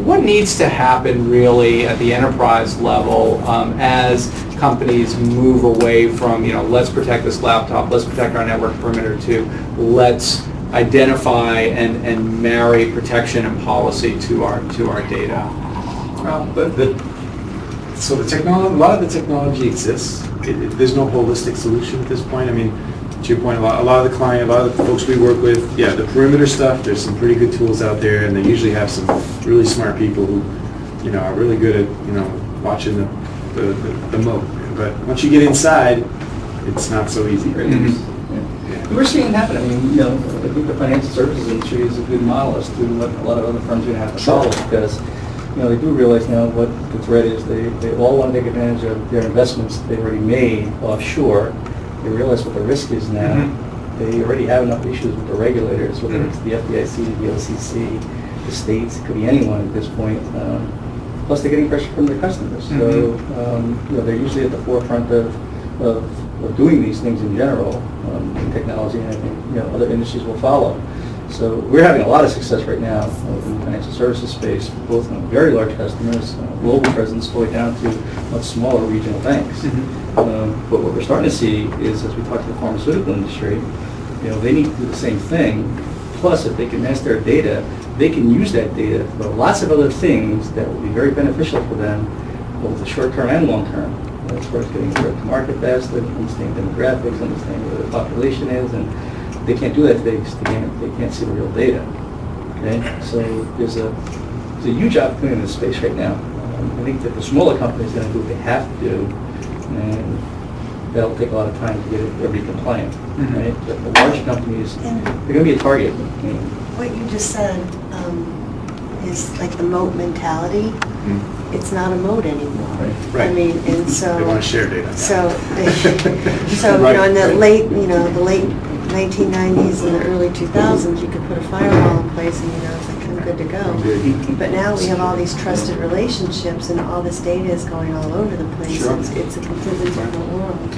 what needs to happen really at the enterprise level as companies move away from, let's protect this laptop, let's protect our network perimeter, to let's identify and marry protection and policy to our data? Well, so the technology, a lot of the technology exists. There's no holistic solution at this point. I mean, to your point, a lot of the folks we work with, yeah, the perimeter stuff, there's some pretty good tools out there, and they usually have some really smart people who, are really good at, watching the moat. But once you get inside, it's not so easy. Right? Mm-hmm. We're seeing it happen. I mean, I think the financial services industry is a good model as to what a lot of other firms are going to have to follow, because they do realize now what the threat is. They all want to take advantage of their investments they've already made offshore. They realize what the risk is now. Mm-hmm. They already have enough issues with the regulators, whether it's the FDIC, the OCC, the states, it could be anyone at this point. Plus they're getting pressure from their customers. Mm-hmm. So they're usually at the forefront of doing these things in general, in technology, and I think other industries will follow. So we're having a lot of success right now in the financial services space, both on very large customers, global presence, going down to much smaller regional banks. Mm-hmm. But what we're starting to see is, as we talk to the pharmaceutical industry, they need to do the same thing. Plus, if they can master their data, they can use that data for lots of other things that will be very beneficial for them, both the short term and long term. As far as getting to market faster, understanding demographics, understanding where the population is, and they can't do that today because they can't see the real data. Okay, so there's a huge opportunity in this space right now. I think that the smaller companies are going to do what they have to do, and that'll take a lot of time to get everybody compliant. Mm-hmm. Right, but the large companies, they're going to be a target. What you just said is like the moat mentality. Mm-hmm. It's not a moat anymore. Right. I mean, and so they want to share data. So Right. in the late 1990s and the early 2000s, you could put a firewall in place and it's like, I'm good to go. But now we have all these trusted relationships and all this data is going all over the place. Sure. It's a completely different world.